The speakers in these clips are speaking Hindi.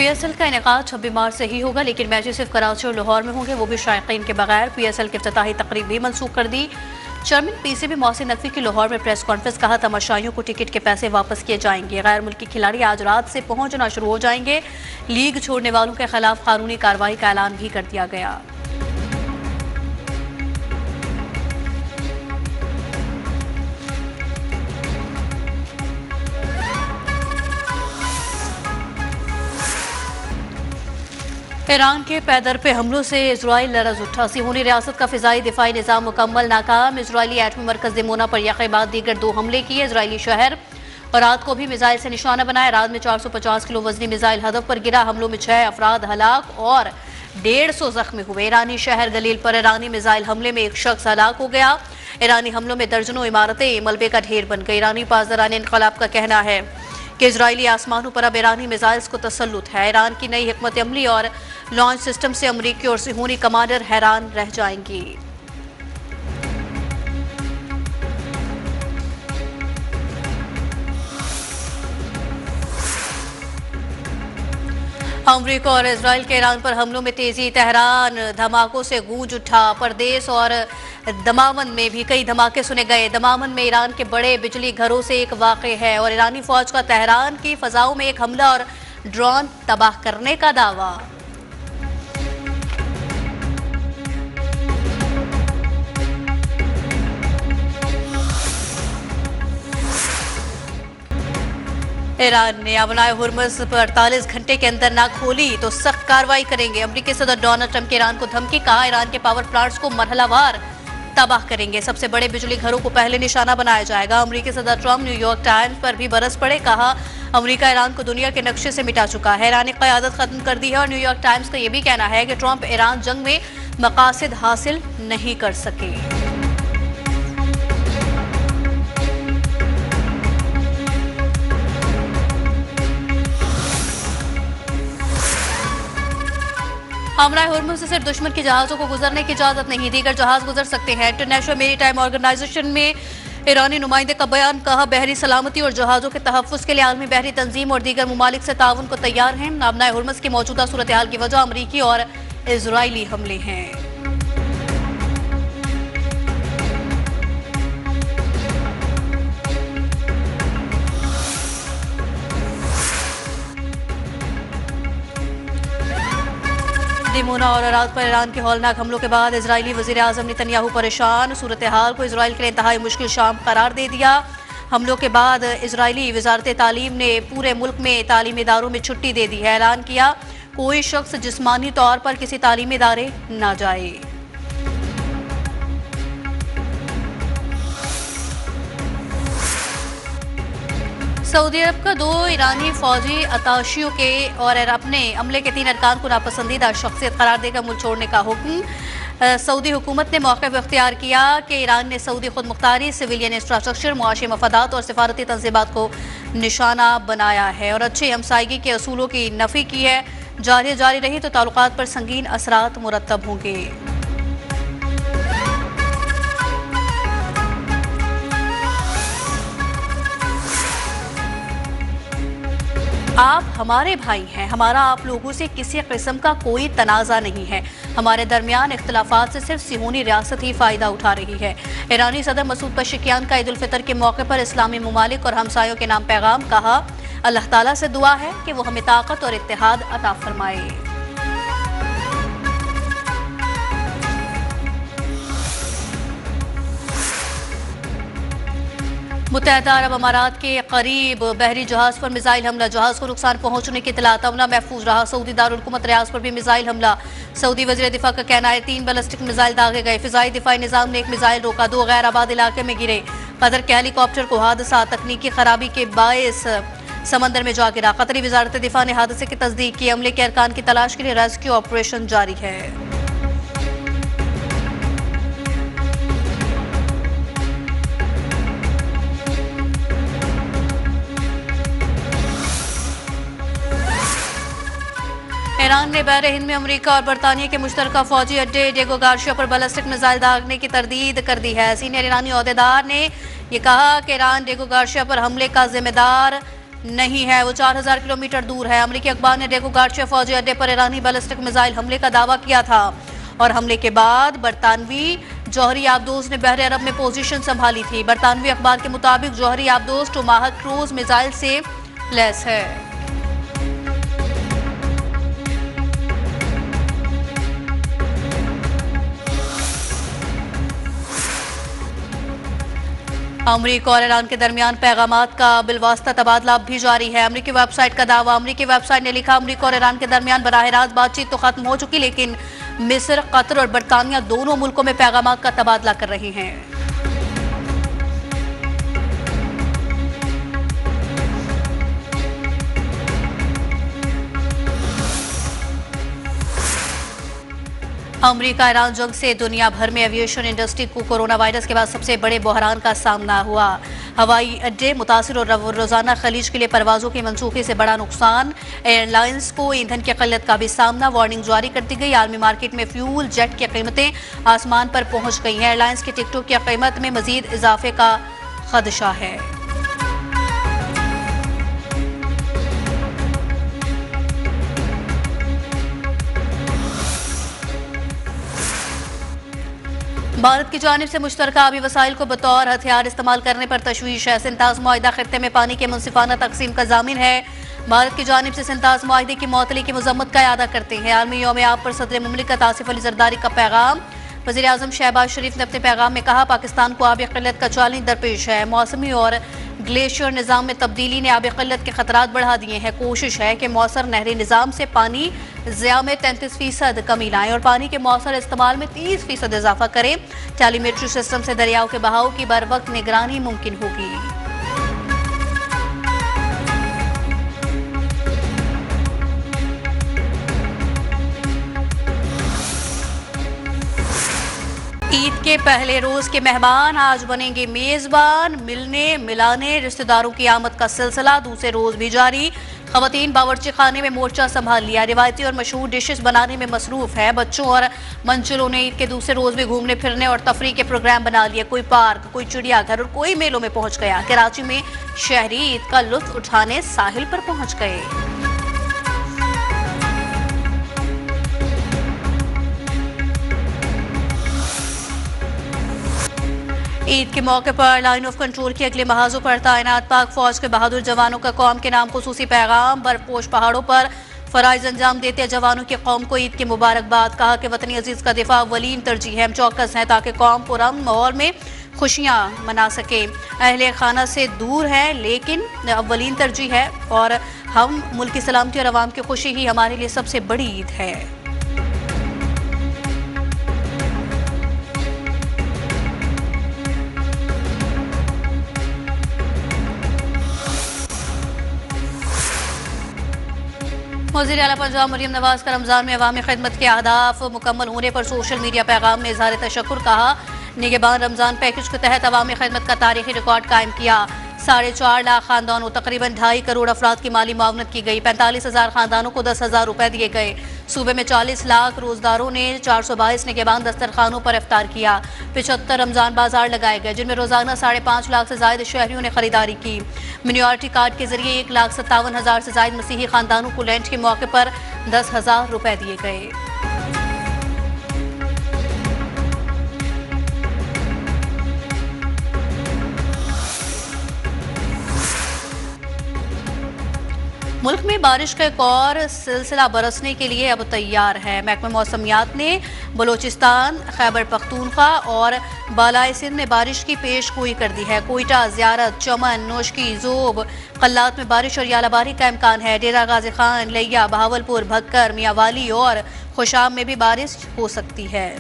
PSL का इनेकाद 26 मार्च से ही होगा, लेकिन मैचेस सिर्फ कराची और लाहौर में होंगे, वो भी शायकीन के बगैर। PSL की इफ्तिताही तकरीब भी मनसूख कर दी। चेयरमैन PCB मोहसिन नकवी की लाहौर में प्रेस कॉन्फ्रेंस, कहा तमाशाइयों को टिकट के पैसे वापस किए जाएंगे। गैर मुल्की खिलाड़ी आज रात से पहुंचना शुरू हो जाएंगे। लीग छोड़ने वालों के खिलाफ कानूनी कार्रवाई का ऐलान भी कर दिया गया। ईरान के पैदर पे हमलों से इजराइल लरज उठा। सिहोनी रियासत का फिजाई दिफाई निज़ाम मुकम्मल नाकाम। इजरायली एटमी मरकज दिमोना पर यके बाद दीगर 2 हमले किए इजरायली शहर, और रात को भी मिसाइल से निशाना बनाया। रात में 450 किलो वजनी मिसाइल हदफ पर गिरा। हमलों में 6 अफराद हलाक और 150 जख्मी हुए। ईरानी शहर गलील पर ईरानी मिसाइल हमले में 1 शख्स हलाक हो गया। ईरानी हमलों में दर्जनों इमारतें मलबे का ढेर बन गई। ईरानी पासदारान इनकलाब का कहना है कि इजरायली आसमानों पर अब ईरानी मिसाइल्स को तसल्लुत है। ईरान की नई हिकमत अमली और लॉन्च सिस्टम से अमरीकी और सिहोनी कमांडर हैरान रह जाएंगी। अमरीका और इजराइल के ईरान पर हमलों में तेजी। तेहरान धमाकों से गूंज उठा। परदेस और दमामन में भी कई धमाके सुने गए। दमामन में ईरान के बड़े बिजली घरों से एक वाक़े है, और ईरानी फौज का तेहरान की फ़ज़ाओं में एक हमला और ड्रोन तबाह करने का दावा। ईरान ने अबनाए हुर्मुज़ पर 48 घंटे के अंदर ना खोली तो सख्त कार्रवाई करेंगे। अमेरिकी सदर डोनाल्ड ट्रंप के ईरान को धमकी, कहा ईरान के पावर प्लांट्स को मरहलावार तबाह करेंगे। सबसे बड़े बिजली घरों को पहले निशाना बनाया जाएगा। अमेरिकी सदर ट्रंप न्यूयॉर्क टाइम्स पर भी बरस पड़े, कहा अमेरिका ईरान को दुनिया के नक्शे से मिटा चुका है, ईरानी क़यादत खत्म कर दी है। और न्यूयॉर्क टाइम्स का यह भी कहना है कि ट्रंप ईरान जंग में मकासद हासिल नहीं कर सके। हमराह हुर्मुज़ से सिर्फ दुश्मन के जहाज़ों को गुजरने की इजाज़त नहीं, दीगर जहाज़ गुजर सकते हैं। इंटरनेशनल मेरीटाइम ऑर्गेनाइजेशन में ईरानी नुमाइंदे का बयान, कहा बहरी सलामती और जहाज़ों के तहफ़्फ़ुज़ के लिए आलमी बहरी तंजीम और दीगर ममालिक से ताउन को तैयार हैं। अबनाए हुर्मुज़ की मौजूदा सूरत हाल की वजह अमरीकी और इजरायली हमले हैं। दिमोना और अराद पर ईरान के हौलनाक हमलों के बाद इजरायली वज़ीर आज़म नेतन्याहू परेशान। सूरत हाल को इजराइल के लिए इंतहाई मुश्किल शाम करार दे दिया। हमलों के बाद इजरायली वज़ारत तालीम ने पूरे मुल्क में तालीमी इदारों में छुट्टी दे दी है। ऐलान किया कोई शख्स जिस्मानी तौर पर किसी तालीमी इदारे ना जाए। सऊदी अरब का 2 ईरानी फौजी अताशियों के और अपने अमले के 3 अरकान को नापसंदीदा शख्सियत करार देकर मुल्क छोड़ने का हुक्म। सऊदी हुकूमत ने मौक़िफ़ इख्तियार किया कि ईरान ने सऊदी खुद मुख्तारी, सिविलियन इंफ्रास्ट्रक्चर, मुआशी मफादात और सिफारती तंजीमात को निशाना बनाया है, और अच्छी हमसायगी के असूलों की नफ़ी की है। जारी रही तो ताल्लुकात पर संगीन असरात मुरतब होंगे। आप हमारे भाई हैं, हमारा आप लोगों से किसी किस्म का कोई तनाज़ा नहीं है। हमारे दरमियान इख्तलाफात से सिर्फ सिहोनी रियासत ही फ़ायदा उठा रही है। ईरानी सदर मसूद पशकियान का ईद उल फितर के मौके पर इस्लामी ममालिक और हमसायों के नाम पैगाम, कहा अल्लाह ताला से दुआ है कि वो हमें ताकत और इत्तेहाद अता फरमाए। मुत्तहदा अरब अमारात के करीब बहरी जहाज पर मिसाइल हमला, जहाज को नुकसान पहुंचने की इत्तला, तमना महफूज रहा। सऊदी दारुल हुकूमत रियाज पर भी मिसाइल हमला। सऊदी वज़ीर दिफा का कहना है 3 बैलिस्टिक मिसाइल दागे गए। फिजाई दिफाई निज़ाम ने एक मिसाइल रोका, 2 गैर आबाद इलाके में गिरे। कतर के हेलीकॉप्टर को हादसा तकनीकी खराबी के बायस समंदर में जा गिरा। कतरी वज़ारत दिफा ने हादसे की तस्दीक की। अमले के अरकान की तलाश के लिए रेस्क्यू ऑपरेशन जारी है। ईरान ने बहरे हिंद में अमेरिका और बरतानिया के मुश्तरका फौजी अड्डे डिएगो गार्शिया पर बैलिस्टिक मिसाइल दागने की तरदीद कर दी है। सीनियर ईरानी ओहदेदार ने यह कहा कि ईरान डिएगो गार्शिया पर हमले का जिम्मेदार नहीं है, वो 4000 किलोमीटर दूर है। अमेरिकी अखबार ने डेगो गार्शिया फौजी अड्डे पर ईरानी बैलिस्टिक मिसाइल हमले का दावा किया था और हमले के बाद बरतानवी जौहरी आबदोज ने बहरे अरब में पोजीशन संभाली थी। बरतानवी अखबार के मुताबिक जौहरी आबदोज टोमाहक क्रूज मिसाइल से लैस है। अमरीका और ईरान के दरमियान पैगामात का बिलवास्ता तबादला अब भी जारी है। अमरीकी वेबसाइट का दावा। अमरीकी वेबसाइट ने लिखा, अमरीका और ईरान के दरमियान बराह रास्त बातचीत तो खत्म हो चुकी, लेकिन मिस्र, कतर और बरतानिया दोनों मुल्कों में पैगामात का तबादला कर रहे हैं। अमेरिका ईरान जंग से दुनिया भर में एविएशन इंडस्ट्री को कोरोना वायरस के बाद सबसे बड़े बहरान का सामना हुआ। हवाई अड्डे मुतासिर और रोजाना खलीज के लिए परवाजों के मंसूखे से बड़ा नुकसान। एयरलाइंस को ईंधन की किल्लत का भी सामना। वार्निंग जारी कर दी गई। आलमी मार्केट में फ्यूल जेट की कीमतें आसमान पर पहुंच गई हैं। एयरलाइंस की टिकटों की कीमत में मजीद इजाफे का खदशा है। भारत की जानिब से मुश्तरका आबी वसाइल को बतौर हथियार इस्तेमाल करने पर तशवीश है। सिंताज मुआहिदा खित्ते में पानी के मुनसिफाना तकसीम का जामिन है। भारत की जानिब से सिंताज मुआहिदे की मुअत्तली की मजम्मत का इरादा करते हैं। आलमी यौम आब पर सदर मुमलिकत आसिफ अली जरदारी का पैगाम। वज़ीर आज़म शहबाज शरीफ ने अपने पैगाम में कहा, पाकिस्तान को आबी क़िल्लत का चैलेंज दरपेश है। मौसमी और ग्लेशियर निज़ाम में तब्दीली ने आबी क़िल्लत के खतरात बढ़ा दिए हैं। कोशिश है कि मौसर नहरी निज़ाम से पानी ज़िया में 33% कमी लाएं और पानी के मौसर इस्तेमाल में 30% इजाफा करें। टेलीमेट्री सिस्टम से दरियाओं के बहाव की बर वक्त निगरानी मुमकिन होगी। ईद के पहले रोज के मेहमान आज बनेंगे मेजबान। मिलने मिलाने रिश्तेदारों की आमद का सिलसिला दूसरे रोज भी जारी। खवातीन बावर्ची खाने में मोर्चा संभाल लिया। रिवायती और मशहूर डिशेस बनाने में मसरूफ है। बच्चों और मंचलों ने ईद के दूसरे रोज भी घूमने फिरने और तफरीह के प्रोग्राम बना लिए। कोई पार्क, कोई चिड़ियाघर और कोई मेलों में पहुंच गया। कराची में शहरी ईद का लुत्फ उठाने साहिल पर पहुंच गए। ईद के मौके पर लाइन ऑफ कंट्रोल के अगले महाजों पर तैनात पाक फौज के बहादुर जवानों का कौम के नाम खुसूसी पैगाम। बर्फपोश पहाड़ों पर फराइज अंजाम देते जवानों की कौम को ईद की मुबारकबाद। कहा कि वतनी अजीज का दिफा अव्वलीन तरजीह है। हम चौकस हैं ताकि कौम पुरअमन माहौल में खुशियाँ मना सके। अहले खाना से दूर है लेकिन अव्वलीन तरजीह है और हम मुल्क की सलामती और अवाम की खुशी ही हमारे लिए सबसे बड़ी ईद है। वज़ीर आला पंजाब मरियम नवाज का रमज़ान में अवामी खिदमत के अहदाफ मुकम्मल होने पर सोशल मीडिया पैगाम में इज़हार तशक्कुर कहा। निगहबान रमज़ान पैकेज के तहत अवामी खिदमत का तारीखी रिकॉर्ड कायम किया। 4.5 लाख खानदानों तकरीबन 2.5 करोड़ अफराद की माली मावनत की गई। 45,000 खानदानों को 10,000 रुपए दिए गए। सूबे में 40 लाख रोजदारों ने 422 निगहबान दस्तरखानों पर इफ्तार किया। 75 रमजान बाजार लगाए गए जिनमें रोजाना 5.5 लाख से ज्यादा शहरियों ने खरीदारी की। मिनियॉरिटी कार्ड के जरिए 1,57,000 से ज्यादा मसीही खानदानों को लंच के मौके पर 10,000 रुपए दिए गए। मुल्क में बारिश का एक और सिलसिला बरसने के लिए अब तैयार है। महकमा मौसमियात ने बलोचिस्तान, खैबर पख्तूनख्वा और बालाई सिंध में बारिश की पेश गोई कर दी है। कोयटा, ज़ियारत, चमन, नोशकी, जोब, कल्लात में बारिश और यालाबारी का इम्कान है। डेरा गाजी खान, लिया, बहावलपुर, भक्कर, मियावाली और खुशाब में भी बारिश हो सकती है।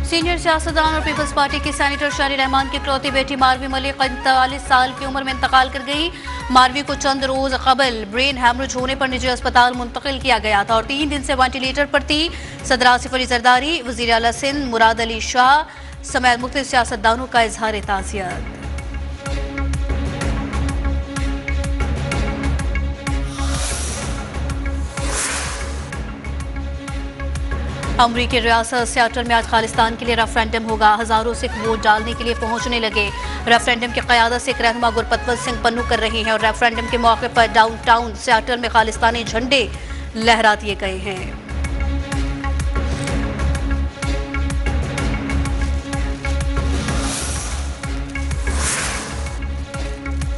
सीनियर सियासतदान और पीपल्स पार्टी की सेनेटर शारी रहमान की इकलौती बेटी मारवी मलिक 45 साल की उम्र में इंतकाल कर गई। मारवी को चंद रोज कबल ब्रेन हैमरेज होने पर निजी अस्पताल मुंतकिल किया गया था और 3 दिन से वेंटिलेटर पर थी। सदर आसिफ अली जरदारी, वज़ीर आला सिंध मुराद अली शाह समेत मुख्तलिफ सियासतदानों का इजहार ताज़ियत। अमरीकी रियासत सियाटल में आज खालिस्तान के लिए रेफरेंडम होगा। हजारों सिख वोट डालने के लिए पहुंचने लगे। रेफरेंडम की क़यादत सिख रहनुमा गुरपतवंत सिंह पन्नू कर रहे हैं और रेफरेंडम के मौके पर डाउनटाउन सियाटल में खालिस्तानी झंडे लहरा दिए गए हैं।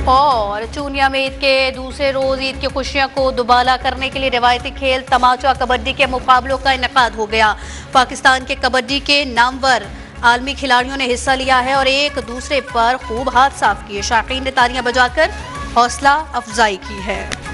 और चूनिया में ईद के दूसरे रोज ईद की खुशियों को दुबाला करने के लिए रिवायती खेल तमाचा कबड्डी के मुकाबलों का इनेकाद हो गया। पाकिस्तान के कबड्डी के नामवर आलमी खिलाड़ियों ने हिस्सा लिया है और एक दूसरे पर खूब हाथ साफ किए। शाकीन ने तालियां बजाकर हौसला अफजाई की है।